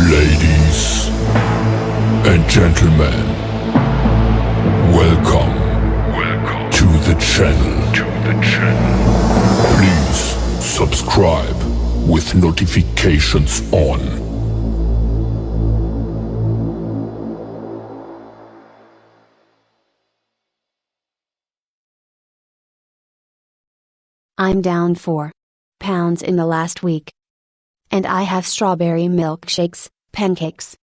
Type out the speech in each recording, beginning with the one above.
Ladies and gentlemen, welcome to the channel. Please subscribe with notifications on. I'm down 4 pounds in the last week. And I have strawberry milkshakes, pancakes,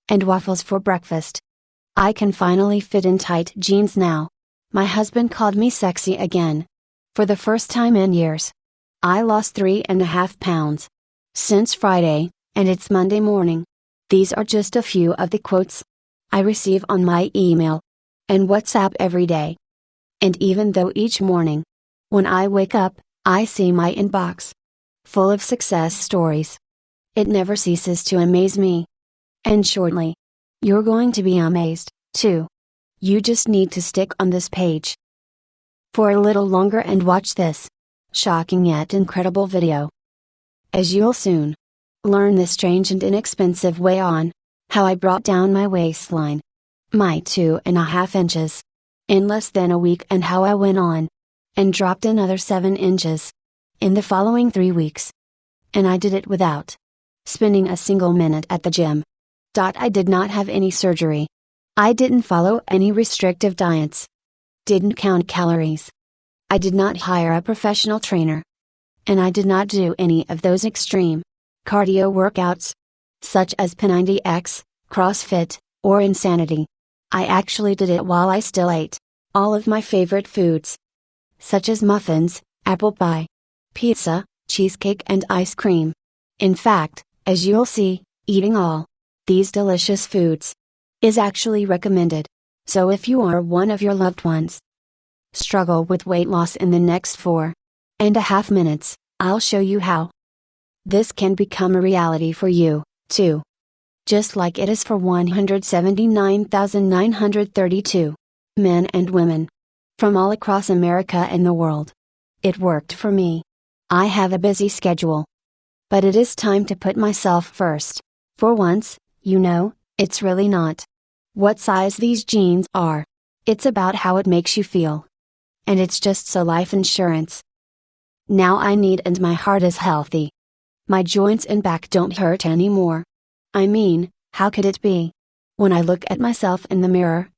and waffles for breakfast. I can finally fit in tight jeans now. My husband called me sexy again. For the first time in years. I lost 3.5 pounds since Friday, and it's Monday morning. These are just a few of the quotes I receive on my email and WhatsApp every day. And even though each morning, when I wake up, I see my inbox full of success stories, it never ceases to amaze me. And shortly, you're going to be amazed, too. You just need to stick on this page for a little longer and watch this shocking yet incredible video. As you'll soon learn this strange and inexpensive way on how I brought down my waistline, my 2.5 inches, in less than a week, and how I went on and dropped another 7 inches in the following 3 weeks. And I did it without spending a single minute at the gym. I did not have any surgery. I didn't follow any restrictive diets. Didn't count calories. I did not hire a professional trainer. And I did not do any of those extreme cardio workouts, such as P90X, CrossFit, or Insanity. I actually did it while I still ate all of my favorite foods, such as muffins, apple pie, pizza, cheesecake, and ice cream. In fact, as you'll see, eating all these delicious foods is actually recommended. So if you or one of your loved ones struggle with weight loss in the next 4.5 minutes, I'll show you how this can become a reality for you, too. Just like it is for 179,932 men and women from all across America and the world. It worked for me. I have a busy schedule. But it is time to put myself first. For once, it's really not what size these jeans are. It's about how it makes you feel. And it's just so life insurance. Now I need, and my heart is healthy. My joints and back don't hurt anymore. I mean, how could it be? When I look at myself in the mirror,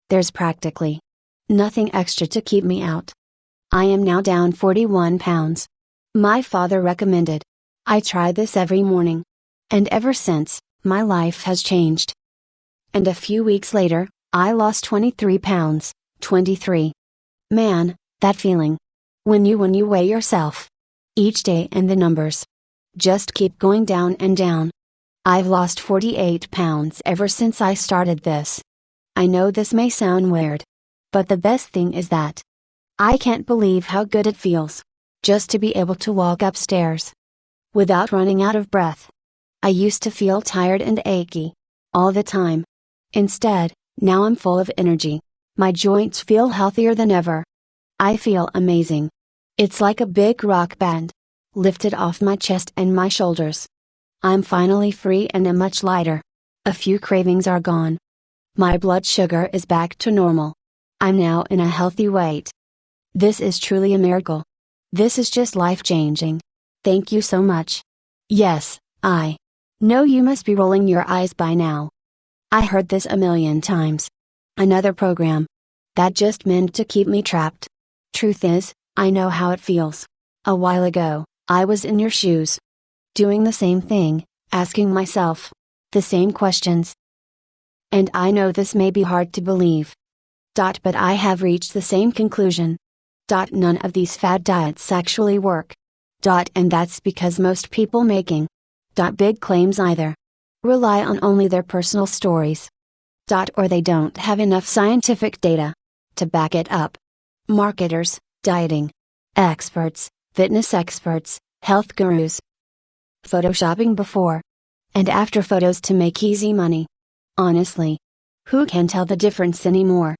there's practically nothing extra to keep me out. I am now down 41 pounds. My father recommended I try this every morning. And ever since, my life has changed. And a few weeks later, I lost 23 pounds, 23. Man, that feeling. When you weigh yourself each day and the numbers just keep going down and down. I've lost 48 pounds ever since I started this. I know this may sound weird, but the best thing is that I can't believe how good it feels just to be able to walk upstairs without running out of breath. I used to feel tired and achy all the time. Instead, now I'm full of energy. My joints feel healthier than ever. I feel amazing. It's like a big rock band lifted off my chest and my shoulders. I'm finally free and am much lighter. A few cravings are gone. My blood sugar is back to normal. I'm now in a healthy weight. This is truly a miracle. This is just life-changing. Thank you so much. Yes, I know you must be rolling your eyes by now. I heard this a million times. Another program that just meant to keep me trapped. Truth is, I know how it feels. A while ago, I was in your shoes, doing the same thing, asking myself the same questions. And I know this may be hard to believe. But I have reached the same conclusion. None of these fad diets actually work. And that's because most people making big claims either rely on only their personal stories. Or they don't have enough scientific data to back it up. Marketers, dieting experts, fitness experts, health gurus, photoshopping before and after photos to make easy money. Honestly, who can tell the difference anymore?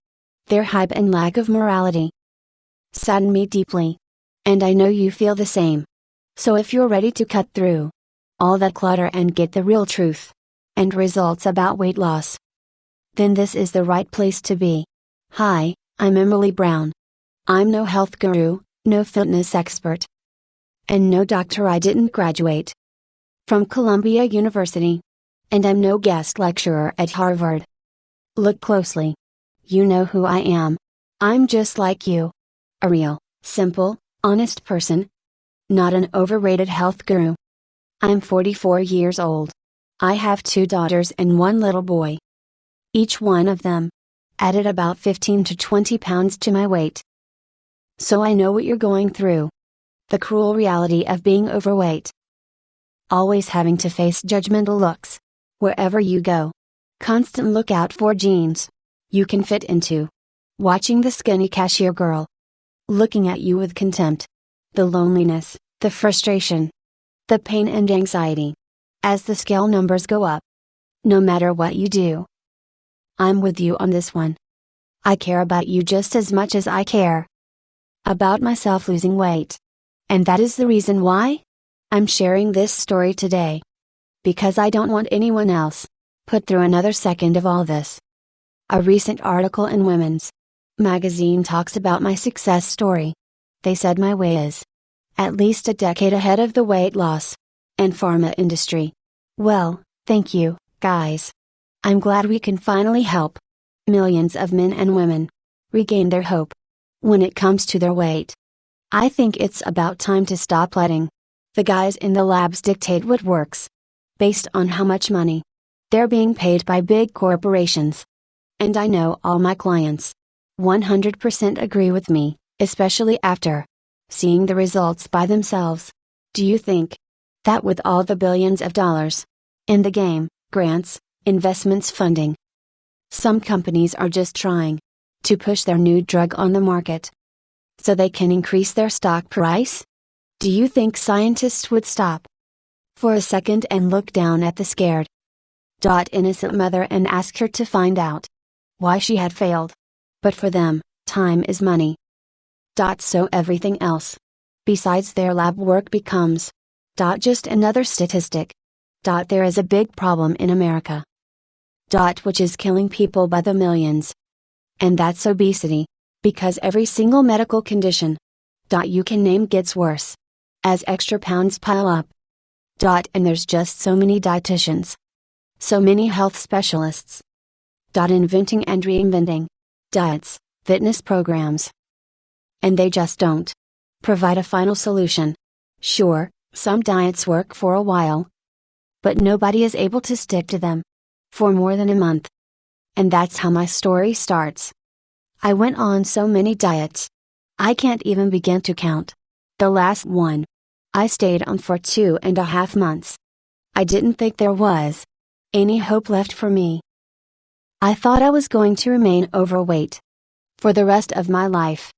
Their hype and lack of morality sadden me deeply. And I know you feel the same. So if you're ready to cut through all that clutter and get the real truth, and results about weight loss, then this is the right place to be. Hi, I'm Emily Brown. I'm no health guru, no fitness expert, and no doctor. I didn't graduate from Columbia University, and I'm no guest lecturer at Harvard. Look closely. You know who I am. I'm just like you. A real, simple, honest person. Not an overrated health guru. I'm 44 years old. I have 2 daughters and 1 little boy. Each one of them added about 15 to 20 pounds to my weight. So I know what you're going through. The cruel reality of being overweight. Always having to face judgmental looks wherever you go. Constant lookout for jeans you can fit into. Watching the skinny cashier girl looking at you with contempt. The loneliness, the frustration, the pain and anxiety as the scale numbers go up. No matter what you do, I'm with you on this one. I care about you just as much as I care about myself losing weight. And that is the reason why I'm sharing this story today. Because I don't want anyone else put through another second of all this. A recent article in Women's Magazine talks about my success story. They said my way is at least a decade ahead of the weight loss and pharma industry. Well, thank you, guys. I'm glad we can finally help millions of men and women regain their hope when it comes to their weight. I think it's about time to stop letting the guys in the labs dictate what works based on how much money they're being paid by big corporations. And I know all my clients 100% agree with me, especially after seeing the results by themselves. Do you think that with all the billions of dollars in the game, grants, investments, funding, some companies are just trying to push their new drug on the market so they can increase their stock price? Do you think scientists would stop for a second and look down at the scared innocent mother and ask her to find out why she had failed? But for them, time is money. So everything else besides their lab work becomes just another statistic. There is a big problem in America, which is killing people by the millions. And that's obesity, because every single medical condition you can name gets worse as extra pounds pile up. And there's just so many dietitians, so many health specialists inventing and reinventing diets, fitness programs. And they just don't provide a final solution. Sure, some diets work for a while, but nobody is able to stick to them for more than a month. And that's how my story starts. I went on so many diets, I can't even begin to count. The last one I stayed on for 2.5 months. I didn't think there was any hope left for me. I thought I was going to remain overweight for the rest of my life.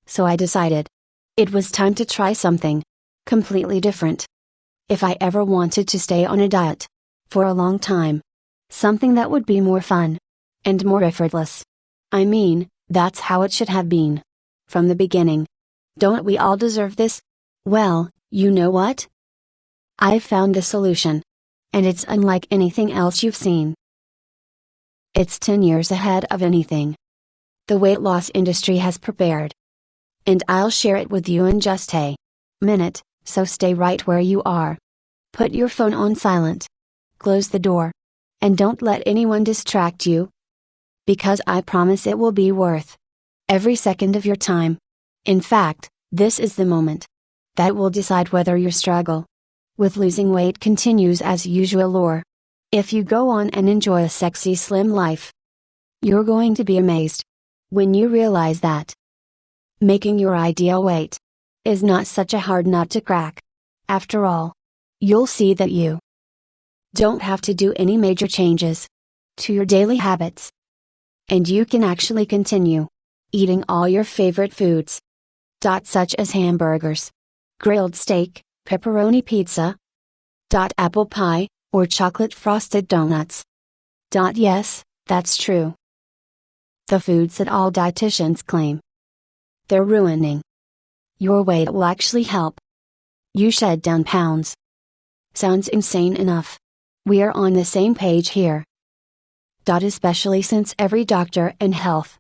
So I decided it was time to try something completely different. If I ever wanted to stay on a diet for a long time, something that would be more fun and more effortless. I mean, that's how it should have been from the beginning. Don't we all deserve this? Well, you know what? I've found the solution. And it's unlike anything else you've seen. It's 10 years ahead of anything the weight loss industry has prepared. And I'll share it with you in just a minute, so stay right where you are. Put your phone on silent. Close the door. And don't let anyone distract you. Because I promise it will be worth every second of your time. In fact, this is the moment that will decide whether your struggle with losing weight continues as usual or if you go on and enjoy a sexy slim life. You're going to be amazed when you realize that making your ideal weight is not such a hard nut to crack. After all, you'll see that you don't have to do any major changes to your daily habits. And you can actually continue eating all your favorite foods, such as hamburgers, grilled steak, pepperoni pizza, apple pie, or chocolate frosted donuts. Yes, that's true. The foods that all dietitians claim they're ruining your weight will actually help you shed down pounds. Sounds insane enough. We are on the same page here. Especially since every doctor and health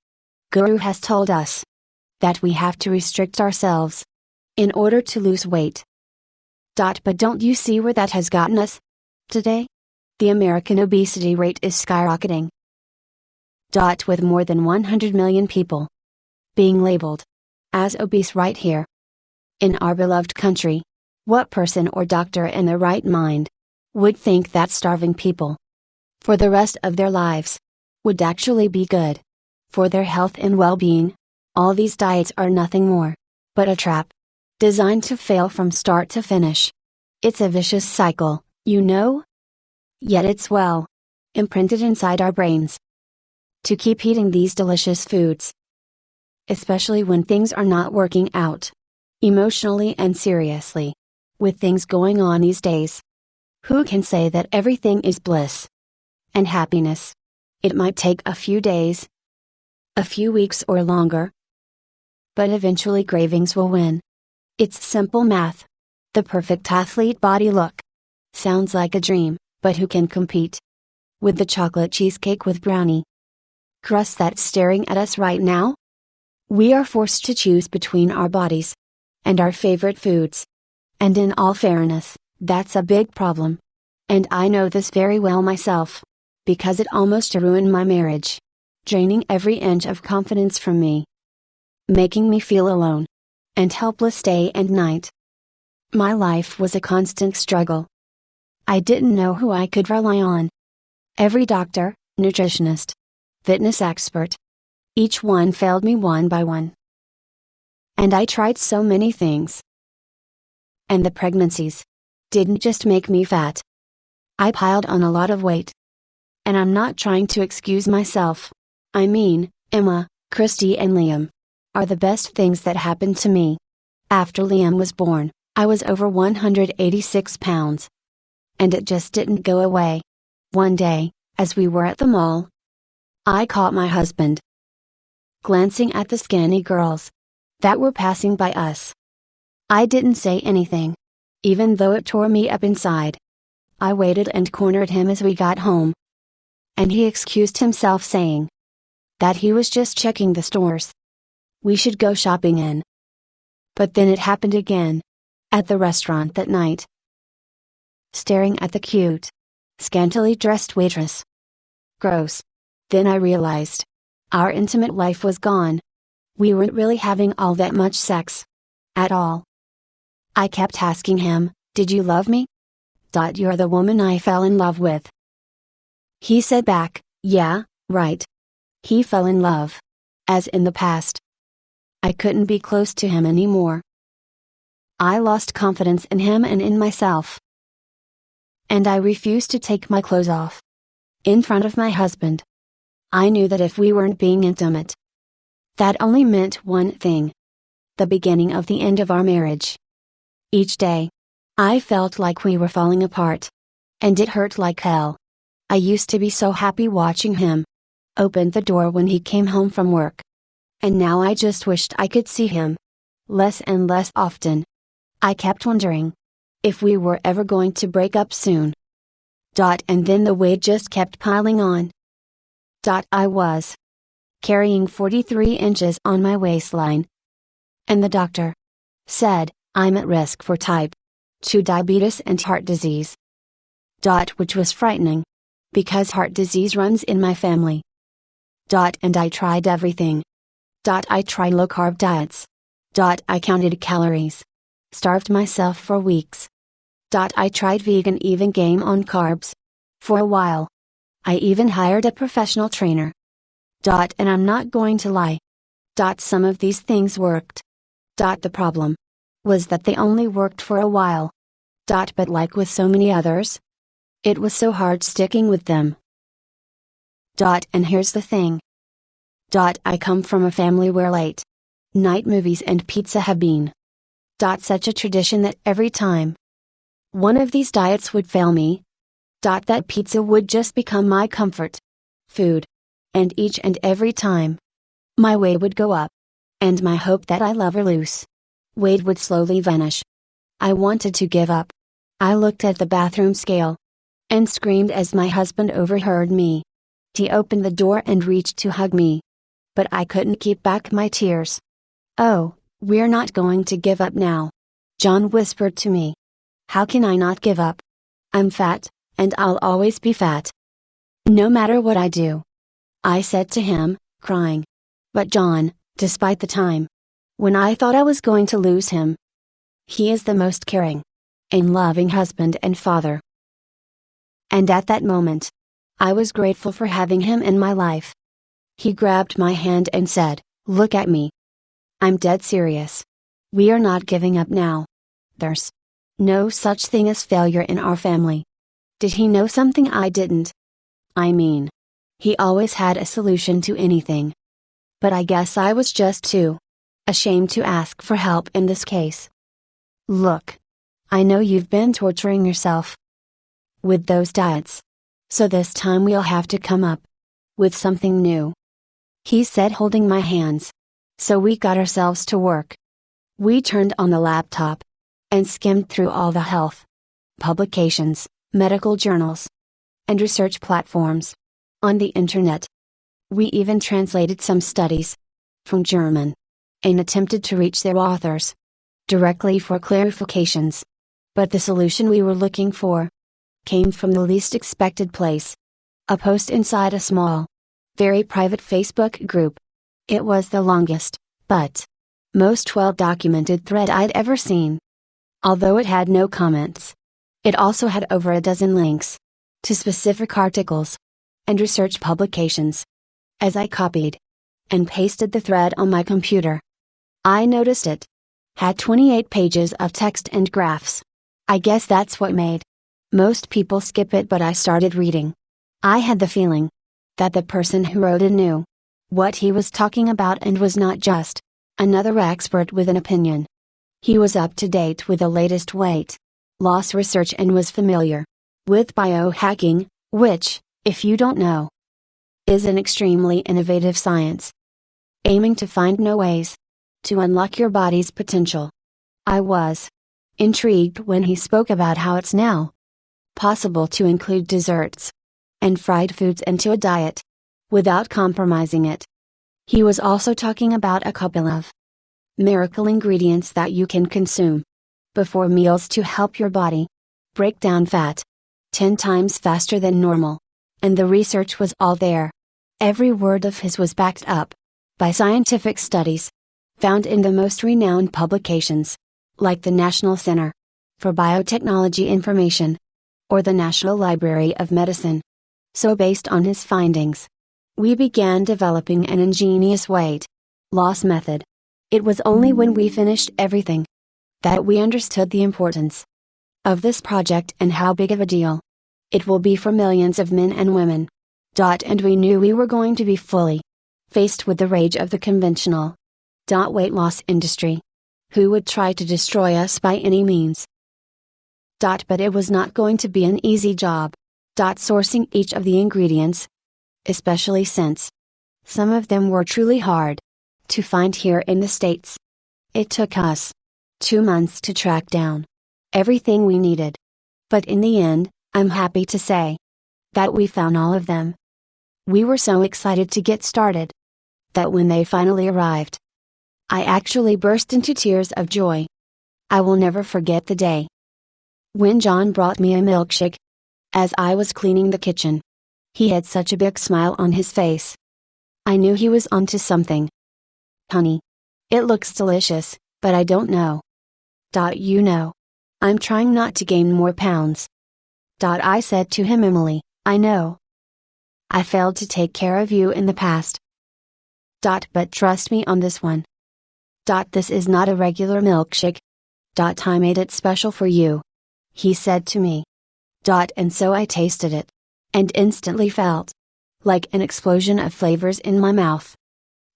guru has told us that we have to restrict ourselves in order to lose weight. But don't you see where that has gotten us? Today, the American obesity rate is skyrocketing. With more than 100 million people being labeled as obese right here in our beloved country, what person or doctor in their right mind would think that starving people for the rest of their lives would actually be good for their health and well-being? All these diets are nothing more but a trap designed to fail from start to finish. It's a vicious cycle, you know? Yet it's well imprinted inside our brains to keep eating these delicious foods. Especially when things are not working out emotionally and seriously. With things going on these days, who can say that everything is bliss and happiness? It might take a few days, a few weeks or longer, but eventually cravings will win. It's simple math. The perfect athlete body look sounds like a dream, but who can compete with the chocolate cheesecake with brownie crust that's staring at us right now? We are forced to choose between our bodies and our favorite foods. And in all fairness, that's a big problem. And I know this very well myself, because it almost ruined my marriage, draining every inch of confidence from me, making me feel alone and helpless day and night. My life was a constant struggle. I didn't know who I could rely on. Every doctor, nutritionist, fitness expert, each one failed me one by one. And I tried so many things. And the pregnancies didn't just make me fat. I piled on a lot of weight. And I'm not trying to excuse myself. I mean, Emma, Christy and Liam are the best things that happened to me. After Liam was born, I was over 186 pounds. And it just didn't go away. One day, as we were at the mall, I caught my husband glancing at the skinny girls that were passing by us. I didn't say anything, even though it tore me up inside. I waited and cornered him as we got home. And he excused himself, saying that he was just checking the stores we should go shopping in. But then it happened again. At the restaurant that night. Staring at the cute, scantily dressed waitress. Gross. Then I realized our intimate life was gone. We weren't really having all that much sex at all. I kept asking him, "Did you love me? You're the woman I fell in love with." He said back, "Yeah, right." He fell in love. As in the past. I couldn't be close to him anymore. I lost confidence in him and in myself. And I refused to take my clothes off in front of my husband. I knew that if we weren't being intimate, that only meant one thing: the beginning of the end of our marriage. Each day, I felt like we were falling apart. And it hurt like hell. I used to be so happy watching him open the door when he came home from work. And now I just wished I could see him less and less often. I kept wondering if we were ever going to break up soon. And then the weight just kept piling on. I was carrying 43 inches on my waistline. And the doctor said, I'm at risk for type 2 diabetes and heart disease. Which was frightening, because heart disease runs in my family. And I tried everything. I tried low carb diets. I counted calories. Starved myself for weeks. I tried vegan, even game on carbs. For a while. I even hired a professional trainer. And I'm not going to lie. Some of these things worked. The problem was that they only worked for a while. But like with so many others, it was so hard sticking with them. And here's the thing. I come from a family where late night movies and pizza have been such a tradition that every time one of these diets would fail me, that pizza would just become my comfort food. And each and every time my weight would go up, and my hope that I love or lose weight would slowly vanish. I wanted to give up. I looked at the bathroom scale and screamed as my husband overheard me. He opened the door and reached to hug me. But I couldn't keep back my tears. "Oh, we're not going to give up now," John whispered to me. "How can I not give up? I'm fat, and I'll always be fat. No matter what I do," I said to him, crying. But John, despite the time when I thought I was going to lose him, he is the most caring and loving husband and father. And at that moment, I was grateful for having him in my life. He grabbed my hand and said, "Look at me. I'm dead serious. We are not giving up now. There's no such thing as failure in our family." Did he know something I didn't? I mean, he always had a solution to anything. But I guess I was just too ashamed to ask for help in this case. "Look. I know you've been torturing yourself with those diets. So this time we'll have to come up with something new," he said, holding my hands. So we got ourselves to work. We turned on the laptop and skimmed through all the health publications, medical journals, and research platforms on the internet. We even translated some studies from German and attempted to reach their authors directly for clarifications. But the solution we were looking for came from the least expected place. A post inside a small, very private Facebook group. It was the longest, but most well-documented thread I'd ever seen. Although it had no comments, it also had over a dozen links to specific articles and research publications. As I copied and pasted the thread on my computer, I noticed it had 28 pages of text and graphs. I guess that's what made most people skip it, but I started reading. I had the feeling that the person who wrote it knew what he was talking about and was not just another expert with an opinion. He was up to date with the latest weight loss research and was familiar with biohacking, which, if you don't know, is an extremely innovative science aiming to find new ways to unlock your body's potential. I was intrigued when he spoke about how it's now possible to include desserts and fried foods into a diet without compromising it. He was also talking about a couple of miracle ingredients that you can consume before meals to help your body break down fat 10 times faster than normal. And the research was all there. Every word of his was backed up by scientific studies found in the most renowned publications, like the National Center for Biotechnology Information or the National Library of Medicine. So based on his findings, we began developing an ingenious weight loss method. It was only when we finished everything that we understood the importance of this project and how big of a deal it will be for millions of men and women. And we knew we were going to be fully faced with the rage of the conventional weight loss industry, who would try to destroy us by any means. But it was not going to be an easy job. Sourcing each of the ingredients, especially since some of them were truly hard to find here in the States. It took us 2 months to track down everything we needed. But in the end, I'm happy to say that we found all of them. We were so excited to get started that when they finally arrived, I actually burst into tears of joy. I will never forget the day when John brought me a milkshake as I was cleaning the kitchen. He had such a big smile on his face. I knew he was onto something. "Honey, it looks delicious, but I don't know. You know, I'm trying not to gain more pounds." I said to him, "Emily, I know I failed to take care of you in the past. But trust me on this one. This is not a regular milkshake. I made it special for you," he said to me. And so I tasted it, and instantly felt like an explosion of flavors in my mouth.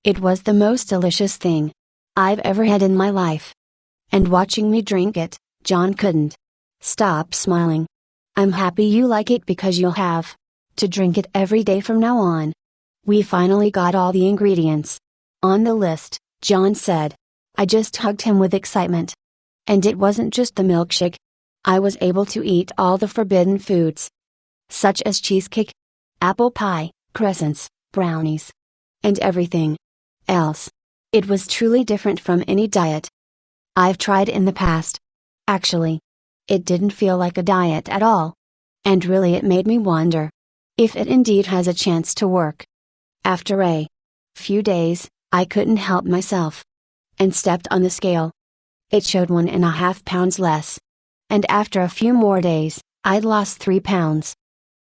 It was the most delicious thing I've ever had in my life. And watching me drink it, John couldn't stop smiling. "I'm happy you like it because you'll have to drink it every day from now on." We finally got all the ingredients on the list, John said. I just hugged him with excitement. And it wasn't just the milkshake. I was able to eat all the forbidden foods such as cheesecake, apple pie, croissants, brownies, and everything else. It was truly different from any diet I've tried in the past. Actually, it didn't feel like a diet at all. And really it made me wonder if it indeed has a chance to work. After a few days, I couldn't help myself and stepped on the scale. It showed 1.5 pounds less. And after a few more days, I'd lost 3 pounds.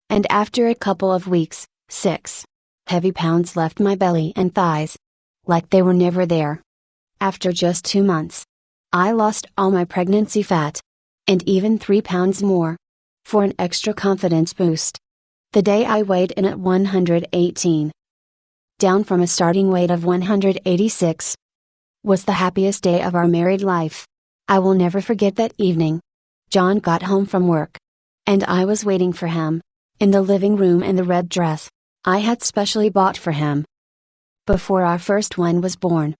And after a couple of weeks, 6 heavy pounds left my belly and thighs, like they were never there. After just 2 months, I lost all my pregnancy fat, and even 3 pounds more, for an extra confidence boost. The day I weighed in at 118, down from a starting weight of 186, was the happiest day of our married life. I will never forget that evening. John got home from work, and I was waiting for him, in the living room in the red dress I had specially bought for him. Before our first one was born,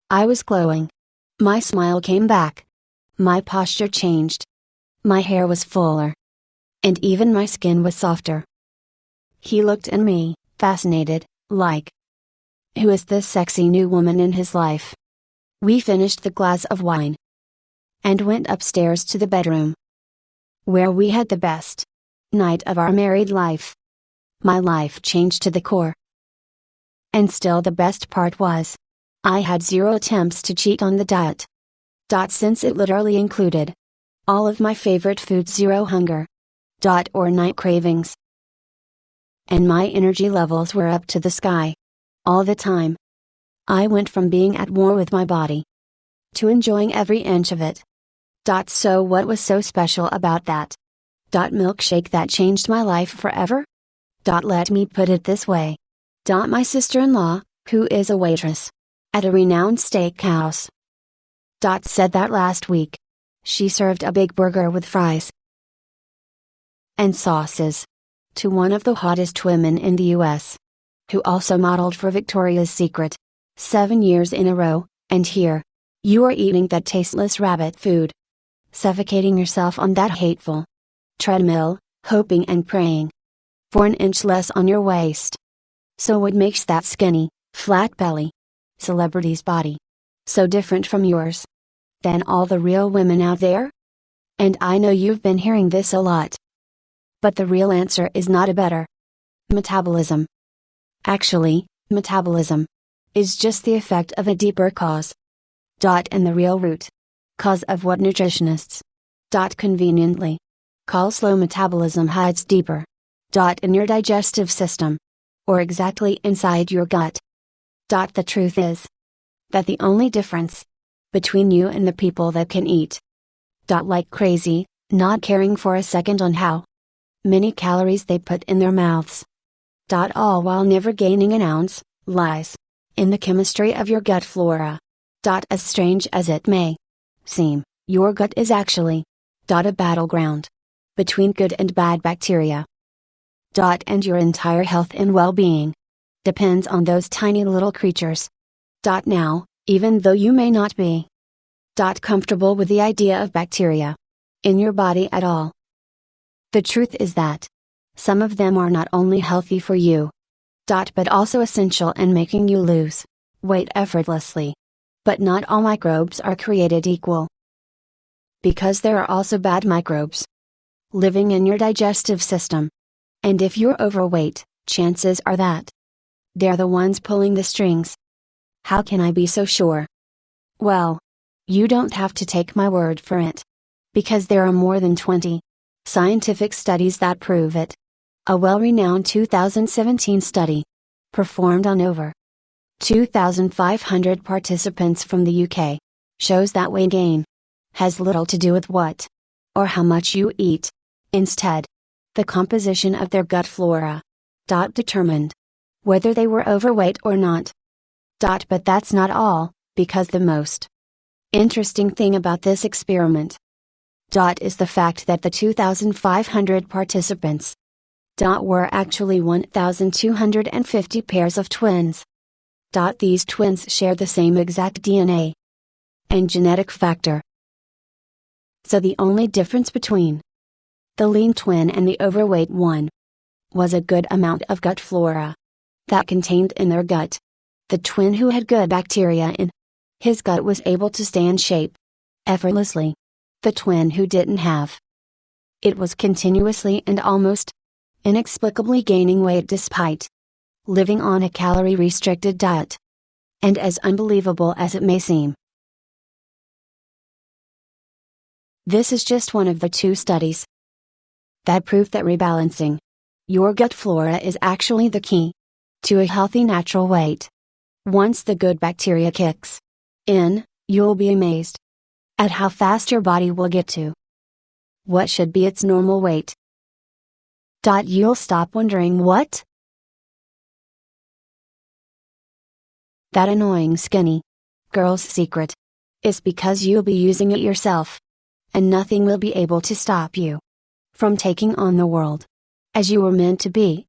I was glowing. My smile came back. My posture changed. My hair was fuller. And even my skin was softer. He looked at me, fascinated, like, who is this sexy new woman in his life? We finished the glass of wine and went upstairs to the bedroom, where we had the best night of our married life. My life changed to the core. And still the best part was, I had 0 attempts to cheat on the diet. Since it literally included all of my favorite foods, 0 hunger or night cravings. And my energy levels were up to the sky all the time. I went from being at war with my body to enjoying every inch of it. So what was so special about that milkshake that changed my life forever? Let me put it this way. My sister-in-law, who is a waitress at a renowned steakhouse, said that last week. She served a big burger with fries and sauces to one of the hottest women in the US, who also modeled for Victoria's Secret 7 years in a row, and here, you are eating that tasteless rabbit food, suffocating yourself on that hateful treadmill, hoping and praying for an inch less on your waist. So what makes that skinny, flat belly celebrity's body so different from yours than all the real women out there? And I know you've been hearing this a lot. But the real answer is not a better metabolism. Actually, metabolism is just the effect of a deeper cause. And the real root cause of what nutritionists conveniently call slow metabolism hides deeper in your digestive system, or exactly inside your gut. The truth is that the only difference between you and the people that can eat like crazy, not caring for a second on how many calories they put in their mouths, all while never gaining an ounce, lies in the chemistry of your gut flora. As strange as it may seem, your gut is actually a battleground between good and bad bacteria. And your entire health and well-being depends on those tiny little creatures. Now, even though you may not be comfortable with the idea of bacteria in your body at all, the truth is that some of them are not only healthy for you, but also essential in making you lose weight effortlessly. But not all microbes are created equal. Because there are also bad microbes living in your digestive system. And if you're overweight, chances are that they're the ones pulling the strings. How can I be so sure? Well, you don't have to take my word for it. Because there are more than 20 scientific studies that prove it. A well-renowned 2017 study, performed on over 2,500 participants from the UK, shows that weight gain has little to do with what or how much you eat. Instead, the composition of their gut flora determined whether they were overweight or not. But that's not all, because the most interesting thing about this experiment is the fact that the 2,500 participants were actually 1,250 pairs of twins. These twins share the same exact DNA and genetic factor. So the only difference between the lean twin and the overweight one was a good amount of gut flora that contained in their gut. The twin who had good bacteria in his gut was able to stay in shape effortlessly. The twin who didn't have it was continuously and almost inexplicably gaining weight despite living on a calorie-restricted diet. And as unbelievable as it may seem, this is just one of the 2 studies that prove that rebalancing your gut flora is actually the key to a healthy natural weight. Once the good bacteria kicks in, you'll be amazed at how fast your body will get to what should be its normal weight. You'll stop wondering what that annoying skinny girl's secret is, because you'll be using it yourself. And nothing will be able to stop you from taking on the world as you were meant to be.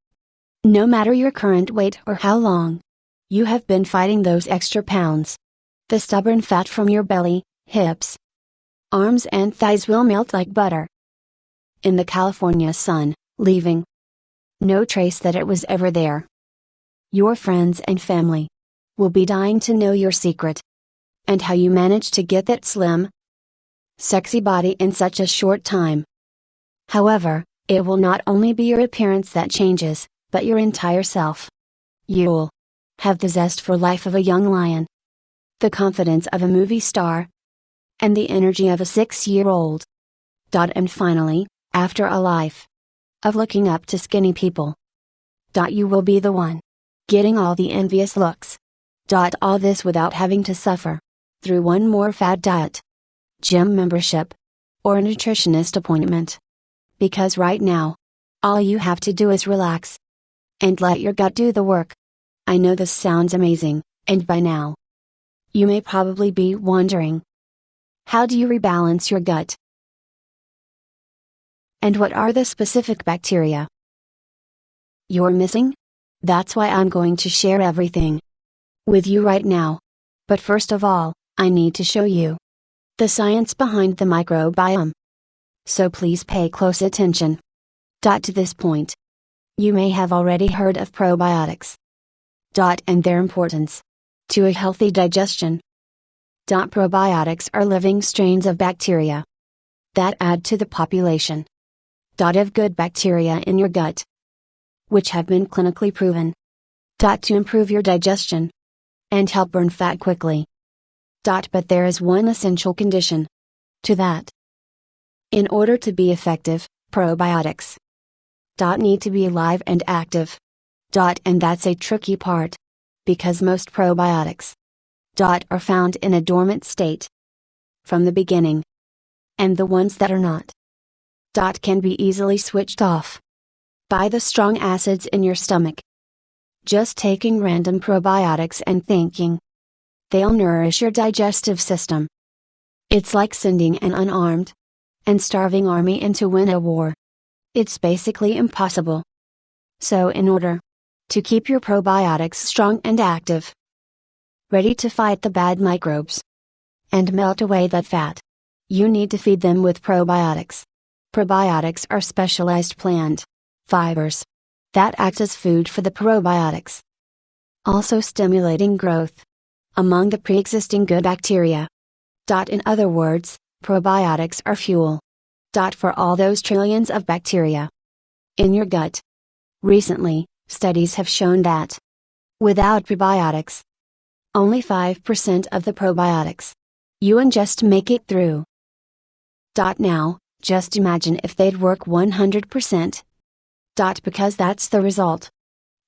No matter your current weight or how long you have been fighting those extra pounds, the stubborn fat from your belly, hips, arms and thighs will melt like butter in the California sun, leaving no trace that it was ever there. Your friends and family will be dying to know your secret and how you managed to get that slim, sexy body in such a short time. However, it will not only be your appearance that changes, but your entire self. You'll have the zest for life of a young lion, the confidence of a movie star, and the energy of a 6-year-old. And finally, after a life of looking up to skinny people, you will be the one getting all the envious looks. All this without having to suffer through one more fad diet, gym membership, or a nutritionist appointment. Because right now, all you have to do is relax and let your gut do the work. I know this sounds amazing, and by now, you may probably be wondering, how do you rebalance your gut? And what are the specific bacteria you're missing? That's why I'm going to share everything with you right now. But first of all, I need to show you the science behind the microbiome. So please pay close attention. To this point, you may have already heard of probiotics. And their importance to a healthy digestion. Probiotics are living strains of bacteria that add to the population of good bacteria in your gut, which have been clinically proven to improve your digestion and help burn fat quickly. But there is one essential condition to that. In order to be effective, probiotics need to be alive and active. And that's a tricky part, because most probiotics are found in a dormant state from the beginning, and the ones that are not can be easily switched off by the strong acids in your stomach. Just taking random probiotics and thinking they'll nourish your digestive system, it's like sending an unarmed and starving army in to win a war. It's basically impossible. So in order to keep your probiotics strong and active, ready to fight the bad microbes and melt away that fat, you need to feed them with probiotics. Probiotics are specialized plant fibers that act as food for the probiotics, also stimulating growth among the pre-existing good bacteria. In other words, probiotics are fuel for all those trillions of bacteria in your gut. Recently, studies have shown that without prebiotics, only 5% of the probiotics you ingest make it through. Now, just imagine if they'd work 100%. Because that's the result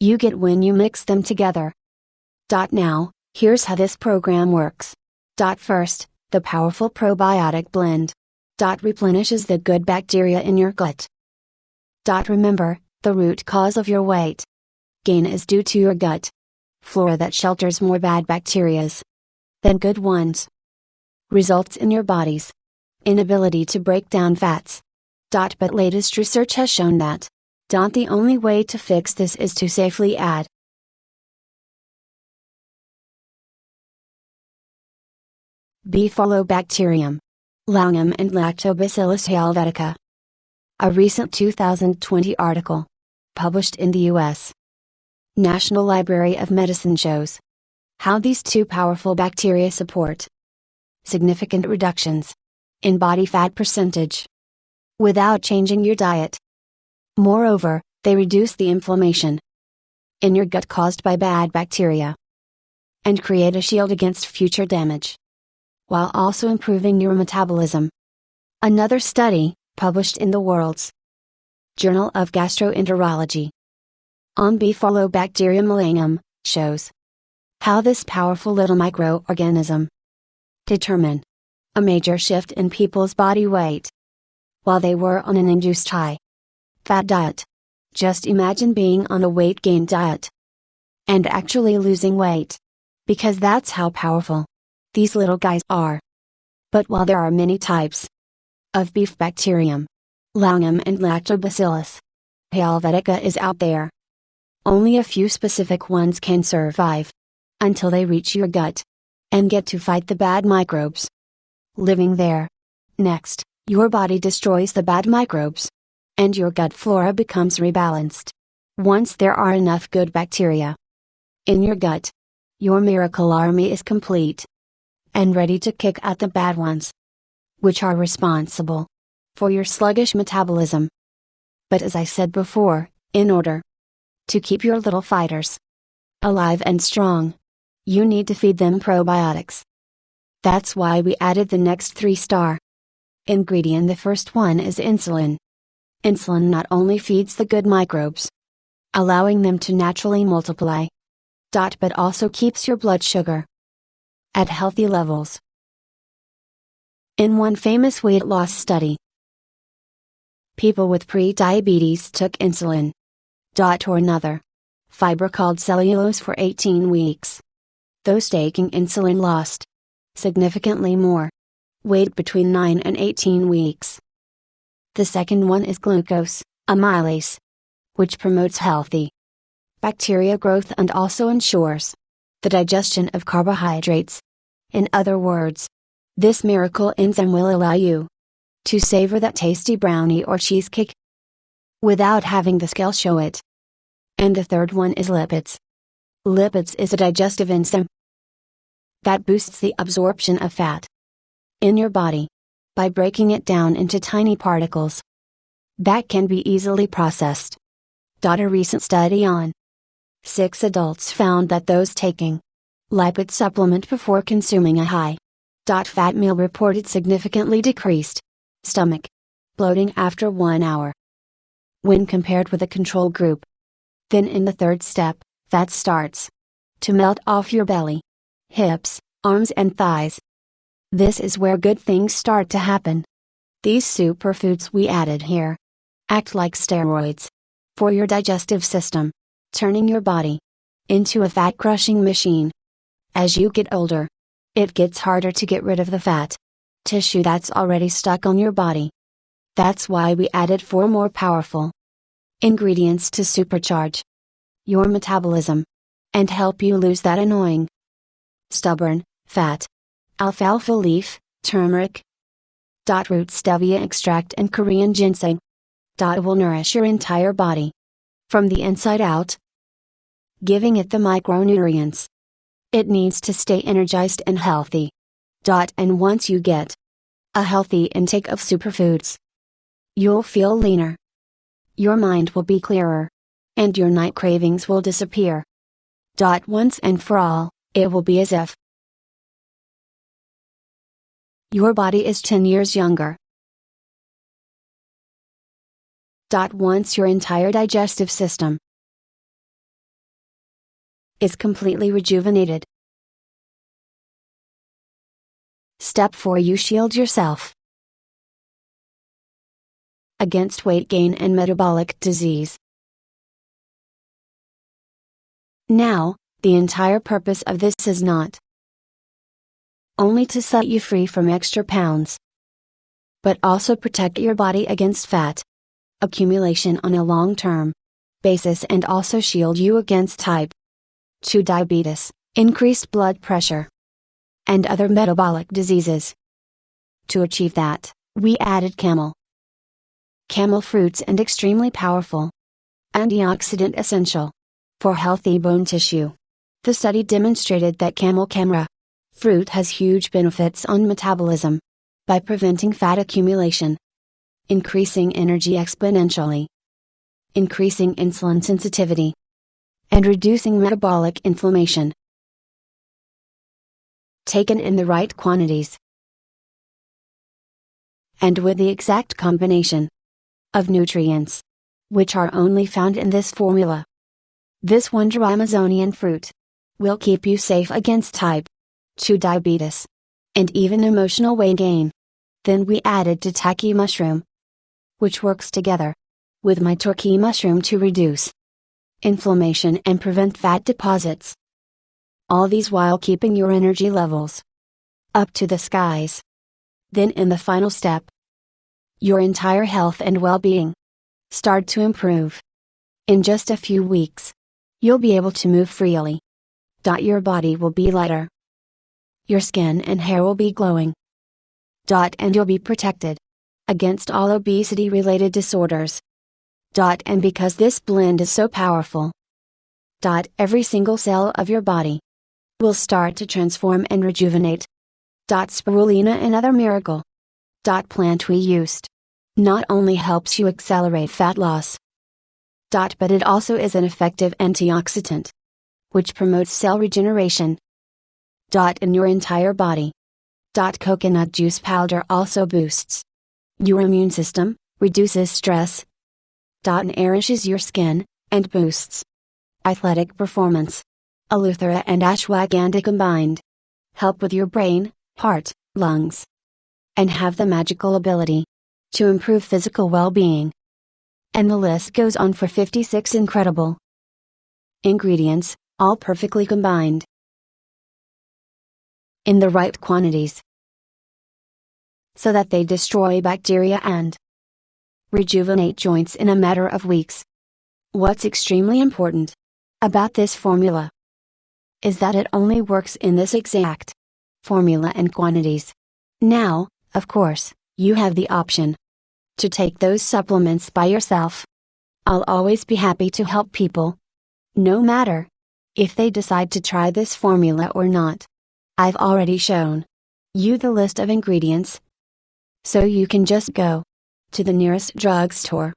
you get when you mix them together. Now, here's how this program works. First, the powerful probiotic blend replenishes the good bacteria in your gut. Remember, the root cause of your weight gain is due to your gut flora that shelters more bad bacterias than good ones. Results in your body's inability to break down fats. But latest research has shown that the only way to fix this is to safely add Bifidobacterium, Lagom and Lactobacillus helvetica. A recent 2020 article published in the U.S. National Library of Medicine shows how these two powerful bacteria support significant reductions in body fat percentage without changing your diet. Moreover, they reduce the inflammation in your gut caused by bad bacteria and create a shield against future damage, while also improving your metabolism. Another study, published in the World's Journal of Gastroenterology on Bifidobacterium malagnum, shows how this powerful little microorganism determine a major shift in people's body weight while they were on an induced high fat diet. Just imagine being on a weight gain diet and actually losing weight, because that's how powerful these little guys are. But while there are many types of Bifidobacterium, Lagom and Lactobacillus helvetica is out there, only a few specific ones can survive until they reach your gut and get to fight the bad microbes living there. Next, your body destroys the bad microbes and your gut flora becomes rebalanced. Once there are enough good bacteria in your gut, your miracle army is complete and ready to kick out the bad ones, which are responsible for your sluggish metabolism. But as I said before, in order to keep your little fighters alive and strong, you need to feed them probiotics. That's why we added the next 3-star ingredient. The first one is insulin. Insulin not only feeds the good microbes, allowing them to naturally multiply, but also keeps your blood sugar at healthy levels. In one famous weight loss study, people with pre-diabetes took insulin, or another fiber called cellulose for 18 weeks. Those taking insulin lost significantly more weight between 9 and 18 weeks. The second one is glucose, amylase, which promotes healthy bacteria growth and also ensures the digestion of carbohydrates. In other words, this miracle enzyme will allow you to savor that tasty brownie or cheesecake without having the scale show it. And the third one is lipids. Lipids is a digestive enzyme that boosts the absorption of fat in your body by breaking it down into tiny particles that can be easily processed. A recent study on 6 adults found that those taking lipid supplement before consuming a high-fat meal reported significantly decreased stomach bloating after 1 hour when compared with a control group. Then in the third step, fat starts to melt off your belly, hips, arms and thighs. This is where good things start to happen. These superfoods we added here act like steroids for your digestive system, turning your body into a fat crushing machine. As you get older, it gets harder to get rid of the fat tissue that's already stuck on your body. That's why we added 4 more powerful ingredients to supercharge your metabolism and help you lose that annoying, stubborn fat. Alfalfa leaf, turmeric, root stevia extract and Korean ginseng. Will nourish your entire body from the inside out, giving it the micronutrients it needs to stay energized and healthy. And once you get a healthy intake of superfoods, you'll feel leaner, your mind will be clearer, and your night cravings will disappear. Once and for all, it will be as if your body is 10 years younger. Once your entire digestive system is completely rejuvenated. Step 4: you shield yourself against weight gain and metabolic disease. Now, the entire purpose of this is not only to set you free from extra pounds, but also protect your body against fat accumulation on a long-term basis and also shield you against type 2 diabetes, increased blood pressure, and other metabolic diseases. To achieve that, we added camel fruits and extremely powerful Antioxidant essential for healthy bone tissue. The study demonstrated that camel fruit has huge benefits on metabolism by preventing fat accumulation, increasing energy exponentially, increasing insulin sensitivity, and reducing metabolic inflammation. Taken in the right quantities and with the exact combination of nutrients, which are only found in this formula, this wonder Amazonian fruit will keep you safe against type 2 diabetes and even emotional weight gain. Then we added tataki mushroom, which works together with my turkey mushroom to reduce inflammation and prevent fat deposits. All these while keeping your energy levels up to the skies. Then in the final step, your entire health and well-being start to improve. In just a few weeks, you'll be able to move freely. Your body will be lighter. Your skin and hair will be glowing. And you'll be protected against all obesity-related disorders. And because this blend is so powerful, every single cell of your body will start to transform and rejuvenate. Spirulina, another miracle plant we used, not only helps you accelerate fat loss, but it also is an effective antioxidant, which promotes cell regeneration in your entire body. Coconut juice powder also boosts your immune system, reduces stress, nourishes your skin, and boosts athletic performance. Eleuthera and ashwagandha combined help with your brain, heart, lungs, and have the magical ability to improve physical well-being. And the list goes on for 56 incredible ingredients, all perfectly combined in the right quantities, so that they destroy bacteria and rejuvenate joints in a matter of weeks. What's extremely important about this formula is that it only works in this exact formula and quantities. Now, of course, you have the option to take those supplements by yourself. I'll always be happy to help people, no matter if they decide to try this formula or not. I've already shown you the list of ingredients, so you can just go to the nearest drugstore.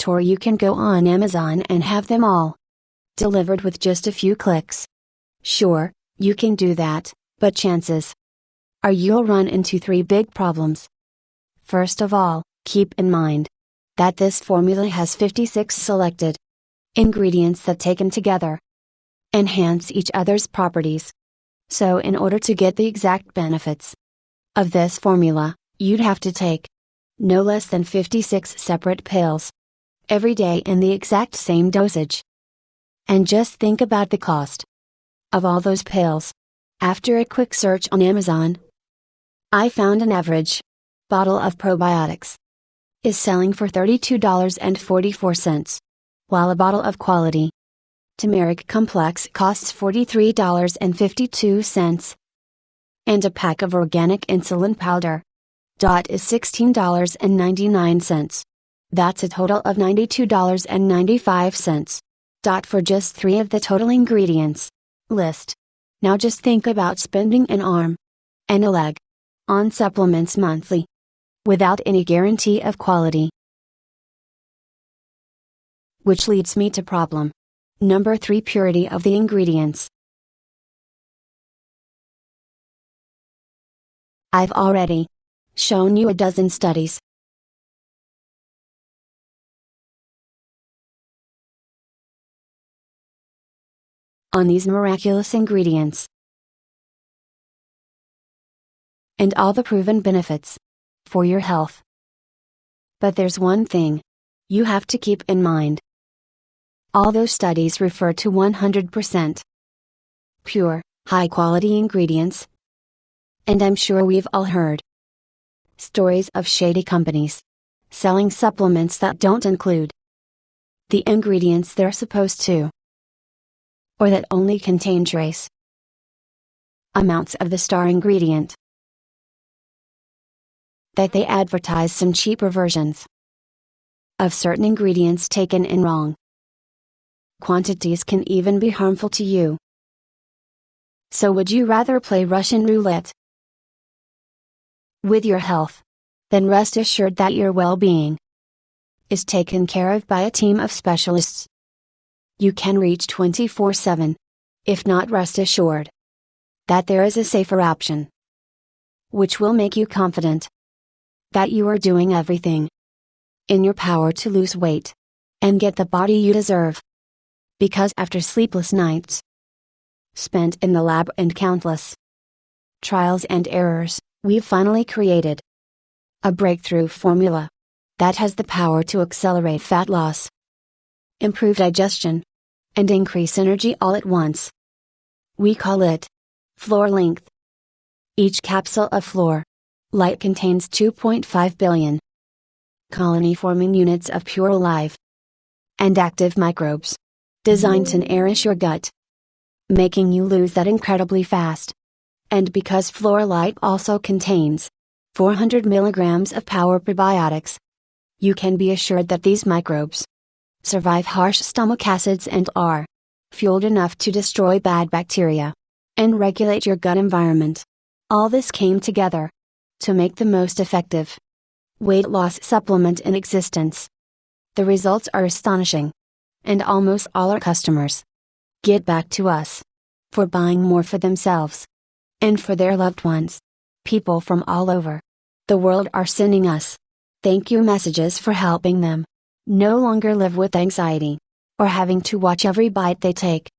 Or you can go on Amazon and have them all delivered with just a few clicks. Sure, you can do that, but chances are you'll run into 3 big problems. First of all, keep in mind that this formula has 56 selected ingredients that taken together enhance each other's properties. So in order to get the exact benefits of this formula, you'd have to take no less than 56 separate pills every day in the exact same dosage. And just think about the cost of all those pills. After a quick search on Amazon, I found an average bottle of probiotics is selling for $32.44, while a bottle of quality turmeric complex costs $43.52, and a pack of organic insulin powder is $16.99. That's a total of $92.95 for just 3 of the total ingredients list. Now just think about spending an arm and a leg on supplements monthly without any guarantee of quality. Which leads me to problem number 3: purity of the ingredients. I've already shown you a dozen studies on these miraculous ingredients and all the proven benefits for your health. But there's one thing you have to keep in mind. All those studies refer to 100% pure, high-quality ingredients. And I'm sure we've all heard stories of shady companies selling supplements that don't include the ingredients they're supposed to, or that only contain trace amounts of the star ingredient that they advertise some cheaper versions. of certain ingredients taken in wrong quantities can even be harmful to you. So would you rather play Russian roulette with your health? Then rest assured that your well-being is taken care of by a team of specialists you can reach 24/7. If not, rest assured that there is a safer option, which will make you confident that you are doing everything in your power to lose weight and get the body you deserve. Because after sleepless nights spent in the lab and countless trials and errors, we've finally created a breakthrough formula that has the power to accelerate fat loss, improve digestion, and increase energy all at once. We call it FLORALITE. Each capsule of FLORALITE contains 2.5 billion colony-forming units of pure alive and active microbes, designed to nourish your gut, making you lose that incredibly fast. And because FLORALITE also contains 400 milligrams of power probiotics, you can be assured that these microbes survive harsh stomach acids and are fueled enough to destroy bad bacteria and regulate your gut environment. All this came together to make the most effective weight loss supplement in existence. The results are astonishing, and almost all our customers get back to us for buying more for themselves and for their loved ones. People from all over the world are sending us thank you messages for helping them no longer live with anxiety or having to watch every bite they take.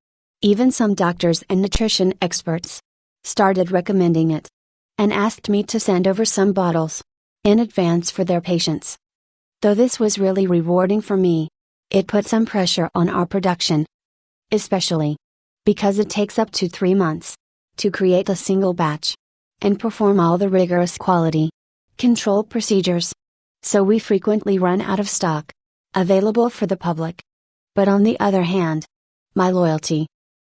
Even some doctors and nutrition experts started recommending it and asked me to send over some bottles in advance for their patients. Though this was really rewarding for me, it put some pressure on our production, especially because it takes up to 3 months to create a single batch and perform all the rigorous quality control procedures. So we frequently run out of stock available for the public. But on the other hand, my loyalty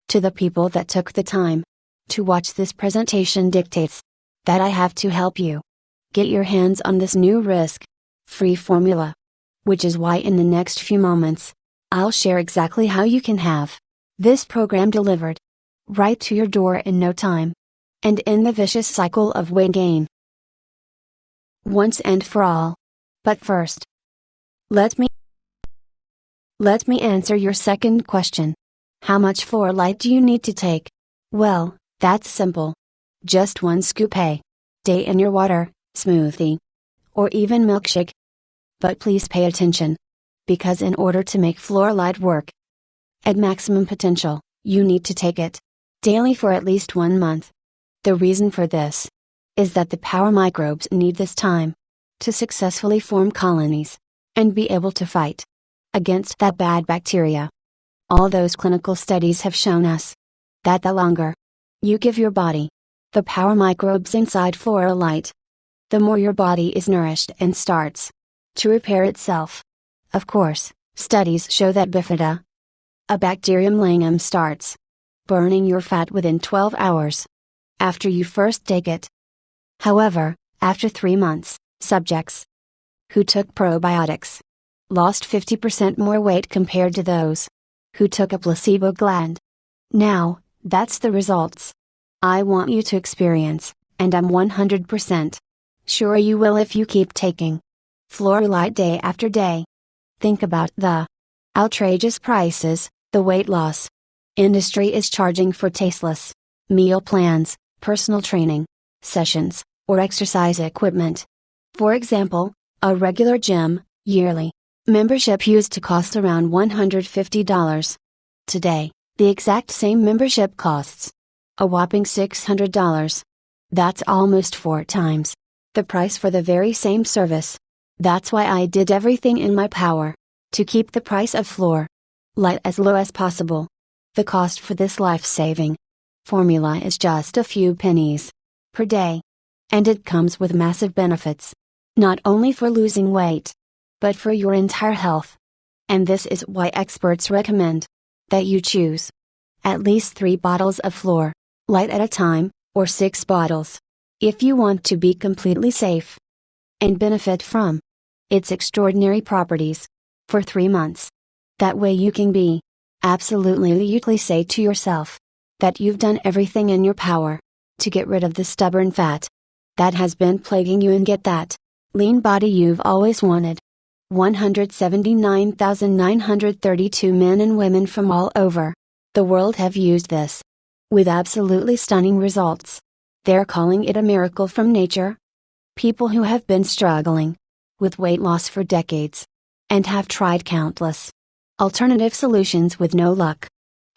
to the people that took the time to watch this presentation dictates that I have to help you get your hands on this new risk-free formula. Which is why in the next few moments, I'll share exactly how you can have this program delivered right to your door in no time, and end the vicious cycle of weight gain once and for all. But first, let me answer your second question. How much FLORALITE do you need to take? Well, that's simple. Just 1 scoop a day in your water, smoothie, or even milkshake. But please pay attention, because in order to make FLORALITE work at maximum potential, you need to take it daily for at least 1 month. The reason for this is that the power microbes need this time to successfully form colonies and be able to fight against that bad bacteria. All those clinical studies have shown us that the longer you give your body the power microbes inside FLORALITE, the more your body is nourished and starts to repair itself. Of course, studies show that bifida, a bacterium langham, starts burning your fat within 12 hours after you first take it. However, after 3 months, subjects who took probiotics lost 50% more weight compared to those who took a placebo gland. Now, that's the results I want you to experience, and I'm 100% sure you will if you keep taking FLORALITE day after day. Think about the outrageous prices the weight loss industry is charging for tasteless meal plans, personal training sessions, or exercise equipment. For example, a regular gym yearly membership used to cost around $150. Today, the exact same membership costs a whopping $600. That's almost 4 times the price for the very same service. That's why I did everything in my power to keep the price of FLORALITE as low as possible. The cost for this life-saving formula is just a few pennies per day. And it comes with massive benefits, not only for losing weight, but for your entire health. And this is why experts recommend that you choose at least 3 bottles of FLORALITE at a time, or 6 bottles, if you want to be completely safe and benefit from its extraordinary properties. for 3 months. That way you can be absolutely say to yourself that you've done everything in your power to get rid of the stubborn fat that has been plaguing you and get that lean body you've always wanted. 179,932 men and women from all over the world have used this, with absolutely stunning results. They're calling it a miracle from nature. People who have been struggling with weight loss for decades and have tried countless alternative solutions with no luck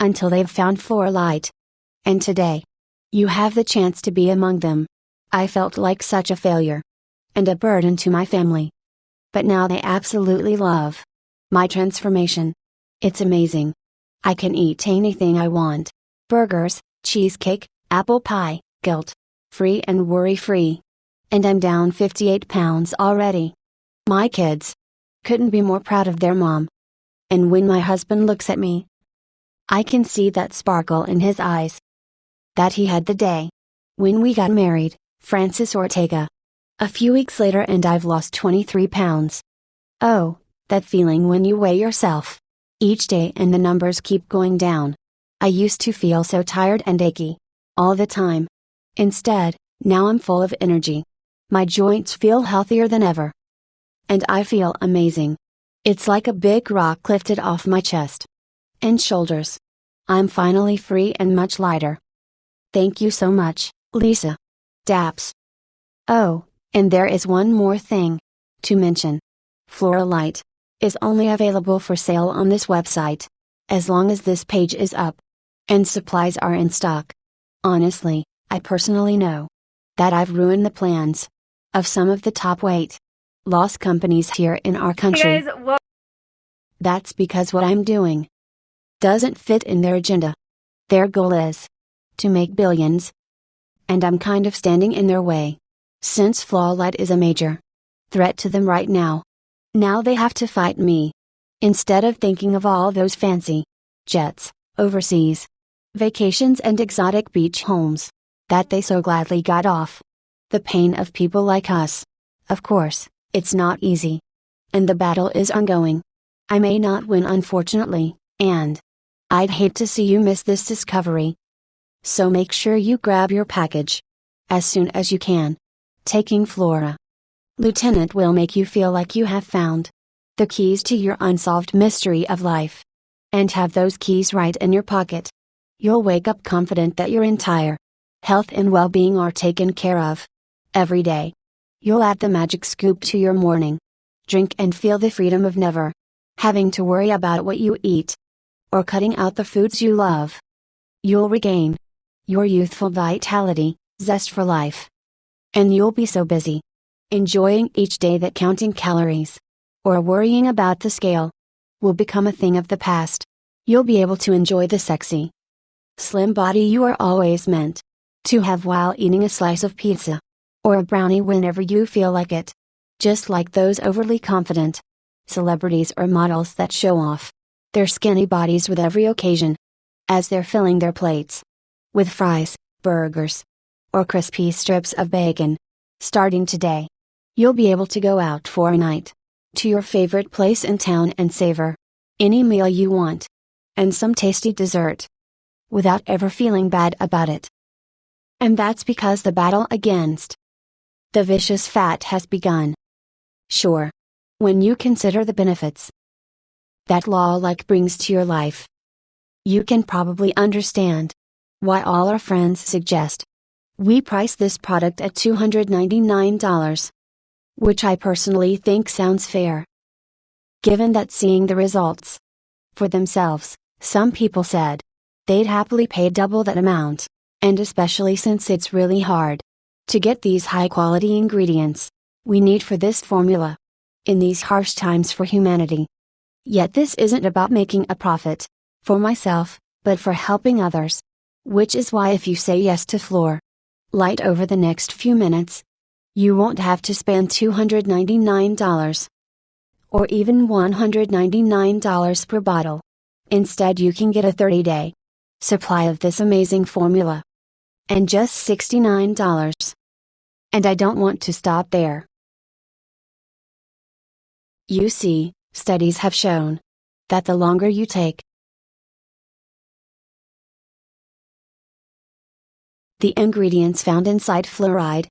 until they've found FLORALITE. And today, you have the chance to be among them. I felt like such a failure and a burden to my family. But now they absolutely love my transformation. It's amazing. I can eat anything I want: burgers, cheesecake, apple pie, guilt-free and worry-free. And I'm down 58 pounds already. My kids couldn't be more proud of their mom. And when my husband looks at me, I can see that sparkle in his eyes that he had the day when we got married, Francis Ortega. A few weeks later and I've lost 23 pounds. Oh, that feeling when you weigh yourself each day and the numbers keep going down. I used to feel so tired and achy all the time. Instead, now I'm full of energy. My joints feel healthier than ever. And I feel amazing. It's like a big rock lifted off my chest and shoulders. I'm finally free and much lighter. Thank you so much, Lisa. Daps. Oh, and there is one more thing to mention. FLORALITE is only available for sale on this website as long as this page is up and supplies are in stock. Honestly, I personally know that I've ruined the plans of some of the top weight loss companies here in our country. Hey guys, That's because what I'm doing doesn't fit in their agenda. Their goal is to make billions. And I'm kind of standing in their way, since FLORALITE is a major threat to them right now. Now they have to fight me. Instead of thinking of all those fancy jets, overseas vacations and exotic beach homes that they so gladly got off the pain of people like us. Of course, it's not easy. And the battle is ongoing. I may not win, unfortunately, and I'd hate to see you miss this discovery. So make sure you grab your package as soon as you can. Taking FLORALITE will make you feel like you have found the keys to your unsolved mystery of life. And have those keys right in your pocket. You'll wake up confident that your entire health and well-being are taken care of. Every day, you'll add the magic scoop to your morning drink and feel the freedom of never having to worry about what you eat or cutting out the foods you love. You'll regain your youthful vitality, zest for life. And you'll be so busy enjoying each day that counting calories or worrying about the scale will become a thing of the past. You'll be able to enjoy the sexy, slim body you are always meant to have while eating a slice of pizza or a brownie whenever you feel like it. Just like those overly confident celebrities or models that show off their skinny bodies with every occasion as they're filling their plates with fries, burgers, or crispy strips of bacon. Starting today, you'll be able to go out for a night to your favorite place in town and savor any meal you want and some tasty dessert without ever feeling bad about it. And that's because the battle against the vicious fat has begun. Sure, when you consider the benefits that FLORALITE brings to your life, you can probably understand why all our friends suggest we price this product at $299, which I personally think sounds fair, given that seeing the results for themselves, some people said they'd happily pay double that amount, and especially since it's really hard to get these high-quality ingredients we need for this formula in these harsh times for humanity. Yet this isn't about making a profit for myself, but for helping others. Which is why if you say yes to FLORALITE over the next few minutes, you won't have to spend $299 or even $199 per bottle. Instead, you can get a 30-day supply of this amazing formula and just $69. And I don't want to stop there. You see, Studies have shown that the longer you take the ingredients found inside fluoride,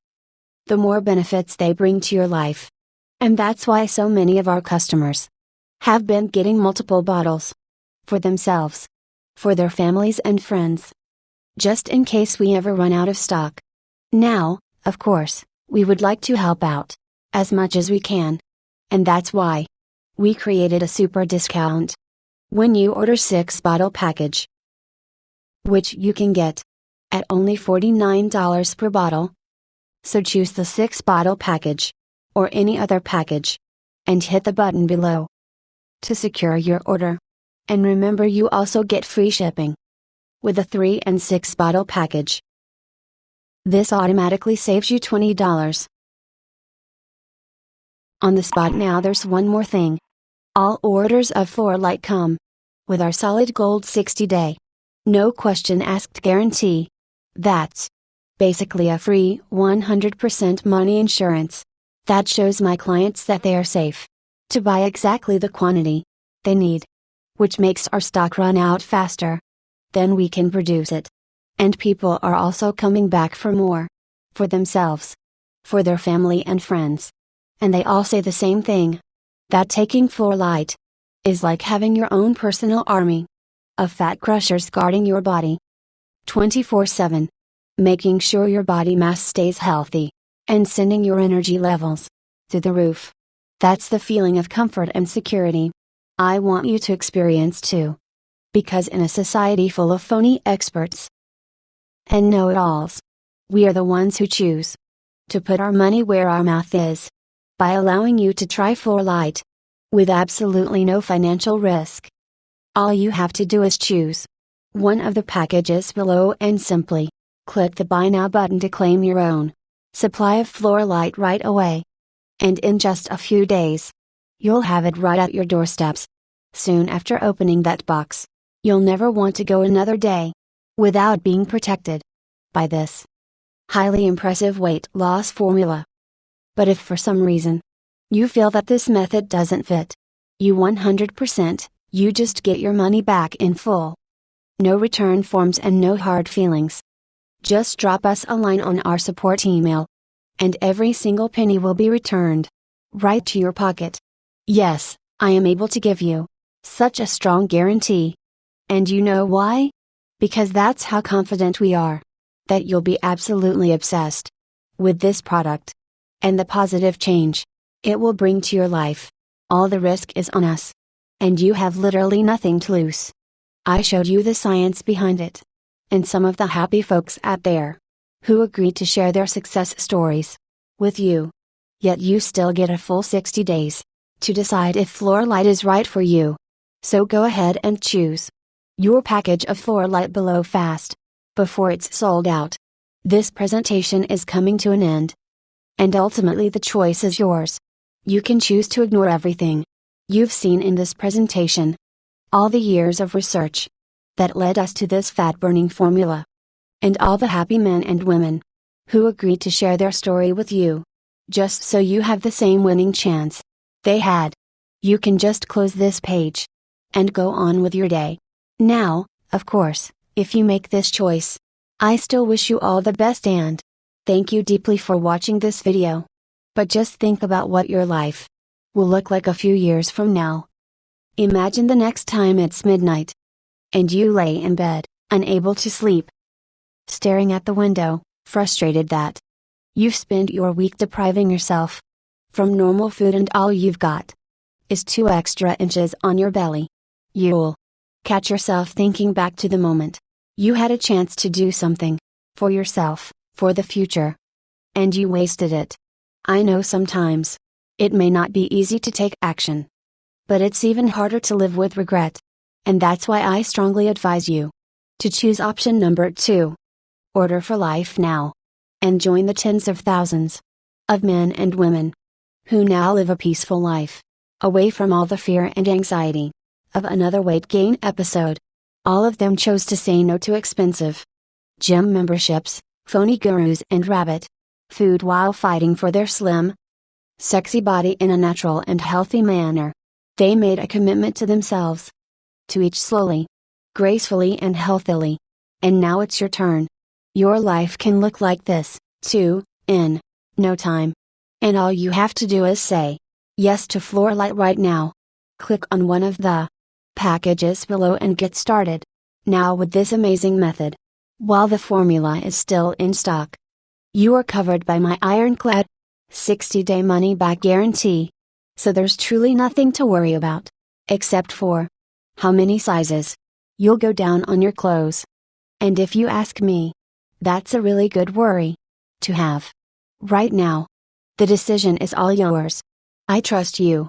the more benefits they bring to your life. And that's why so many of our customers have been getting multiple bottles for themselves, for their families and friends, just in case we ever run out of stock. Now, of course, we would like to help out as much as we can. And that's why we created a super discount. When you order 6-bottle package, which you can get at only $49 per bottle. So choose the 6-bottle package, or any other package, and hit the button below to secure your order. And remember, you also get free shipping with a 3 and 6-bottle package. This automatically saves you $20 on the spot. Now there's one more thing. All orders of FLORALITE come with our solid gold 60-day, no question asked guarantee. That's basically a free 100% money insurance that shows my clients that they are safe to buy exactly the quantity they need, which makes our stock run out faster than we can produce it. And people are also coming back for more, for themselves, for their family and friends. And they all say the same thing, that taking FLORALITE is like having your own personal army of fat crushers guarding your body 24/7, making sure your body mass stays healthy, and sending your energy levels through the roof. That's the feeling of comfort and security I want you to experience too. Because in a society full of phony experts and know-it-alls, we are the ones who choose to put our money where our mouth is, by allowing you to try FLORALITE with absolutely no financial risk. All you have to do is choose one of the packages below and simply click the Buy Now button to claim your own supply of FLORALITE right away. And in just a few days, you'll have it right at your doorsteps. Soon after opening that box, you'll never want to go another day without being protected by this highly impressive weight loss formula. But if for some reason you feel that this method doesn't fit you 100%, you just get your money back in full. No return forms and no hard feelings. Just drop us a line on our support email, and every single penny will be returned right to your pocket. Yes, I am able to give you such a strong guarantee. And you know why? Because that's how confident we are that you'll be absolutely obsessed with this product and the positive change it will bring to your life. All the risk is on us, and you have literally nothing to lose. I showed you the science behind it, and some of the happy folks out there who agreed to share their success stories with you. Yet you still get a full 60 days to decide if FLORALITE is right for you. So go ahead and choose your package of FLORALITE below fast, before it's sold out. This presentation is coming to an end, and ultimately the choice is yours. You can choose to ignore everything you've seen in this presentation, all the years of research that led us to this fat-burning formula, and all the happy men and women who agreed to share their story with you, just so you have the same winning chance they had. You can just close this page and go on with your day. Now, of course, if you make this choice, I still wish you all the best and thank you deeply for watching this video. But just think about what your life will look like a few years from now. Imagine the next time it's midnight, and you lay in bed, unable to sleep, staring at the window, frustrated that you've spent your week depriving yourself from normal food and all you've got is 2 extra inches on your belly. You'll catch yourself thinking back to the moment you had a chance to do something for yourself, for the future, and you wasted it. I know sometimes it may not be easy to take action, but it's even harder to live with regret. And that's why I strongly advise you to choose option number 2. Order for life now, and join the tens of thousands of men and women who now live a peaceful life, away from all the fear and anxiety of another weight gain episode. All of them chose to say no to expensive gym memberships, phony gurus and rabbit food while fighting for their slim, sexy body in a natural and healthy manner. They made a commitment to themselves. To age slowly, gracefully and healthily. And now it's your turn. Your life can look like this, too, in no time. And all you have to do is say yes to FLORALITE right now. Click on one of the packages below and get started now with this amazing method. While the formula is still in stock, you are covered by my ironclad 60-day money-back guarantee. So there's truly nothing to worry about, except for how many sizes you'll go down on your clothes. And if you ask me, that's a really good worry to have. Right now, the decision is all yours. I trust you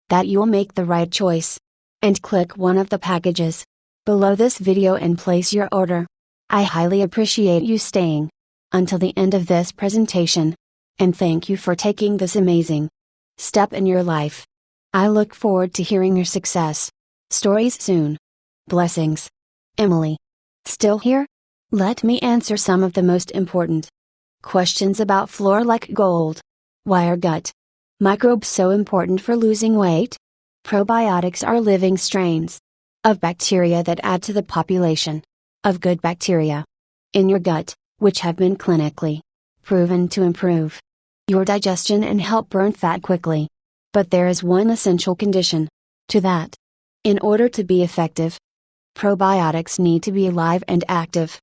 that you'll make the right choice. And click one of the packages below this video and place your order. I highly appreciate you staying until the end of this presentation. And thank you for taking this amazing step in your life. I look forward to hearing your success stories soon. Blessings. Emily. Still here? Let me answer some of the most important questions about FLORALITE Gold. Why are gut microbes so important for losing weight? Probiotics are living strains of bacteria that add to the population of good bacteria in your gut, which have been clinically proven to improve your digestion and help burn fat quickly. But there is one essential condition to that. In order to be effective, probiotics need to be alive and active.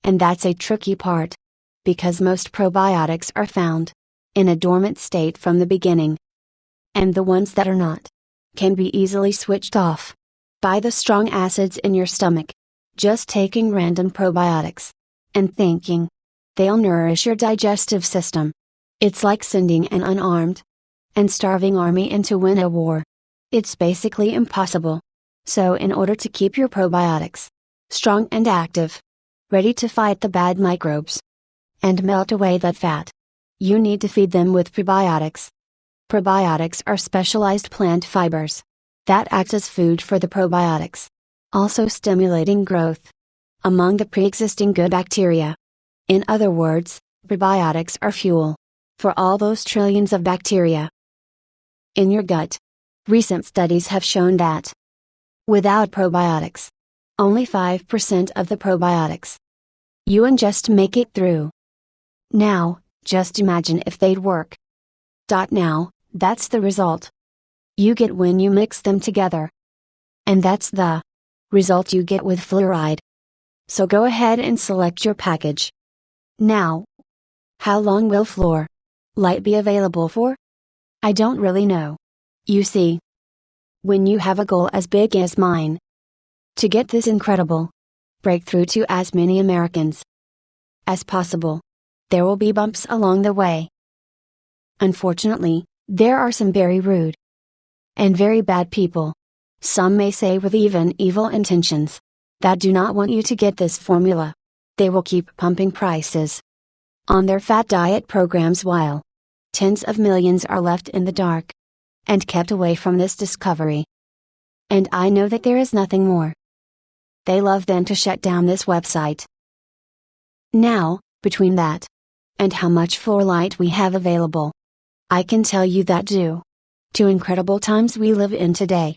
And that's a tricky part, because most probiotics are found in a dormant state from the beginning. And the ones that are not can be easily switched off by the strong acids in your stomach. Just taking random probiotics and thinking they'll nourish your digestive system. It's like sending an unarmed and starving army in to win a war. It's basically impossible. So in order to keep your probiotics strong and active, ready to fight the bad microbes and melt away that fat, you need to feed them with prebiotics. Probiotics are specialized plant fibers that act as food for the probiotics, also stimulating growth among the pre-existing good bacteria. In other words, prebiotics are fuel for all those trillions of bacteria in your gut. Recent studies have shown that without probiotics, only 5% of the probiotics you ingest make it through. Now, just imagine if they'd work. Now, that's the result you get when you mix them together. And that's the result you get with FLORALITE. So go ahead and select your package. Now, how long will FLORALITE be available for? I don't really know. You see, when you have a goal as big as mine, to get this incredible breakthrough to as many Americans as possible, there will be bumps along the way. Unfortunately, there are some very rude and very bad people, some may say with even evil intentions, that do not want you to get this formula. They will keep pumping prices on their fat diet programs while tens of millions are left in the dark and kept away from this discovery. And I know that there is nothing more they love than to shut down this website. Now, between that and how much FLORALITE we have available, I can tell you that due to incredible times we live in today,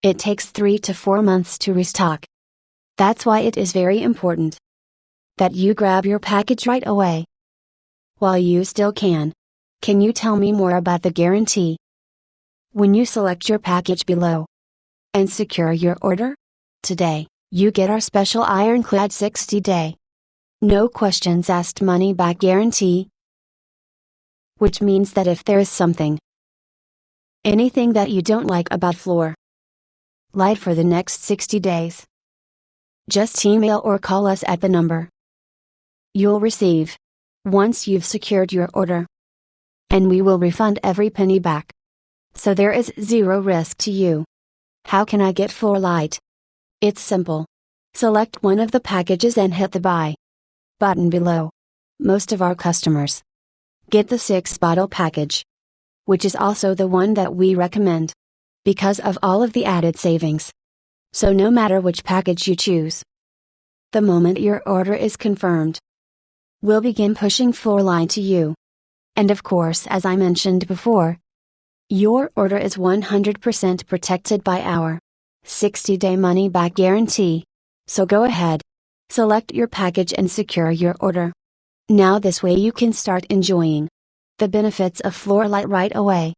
it takes 3 to 4 months to restock. That's why it is very important that you grab your package right away while you still can. Can you tell me more about the guarantee? When you select your package below and secure your order today, you get our special ironclad 60-day no questions asked money back guarantee, which means that if there is anything that you don't like about FLORALITE for the next 60 days, just email or call us at the number you'll receive once you've secured your order, and we will refund every penny back. So there is zero risk to you. How can I get FLORALITE? It's simple. Select one of the packages and hit the buy button below. Most of our customers get the 6-bottle package, which is also the one that we recommend because of all of the added savings. So no matter which package you choose, the moment your order is confirmed, we'll begin pushing FLORALITE to you. And of course, as I mentioned before, Your order is 100% protected by our 60-day money-back guarantee. So go ahead. Select your package and secure your order. Now this way you can start enjoying the benefits of FLORALITE right away.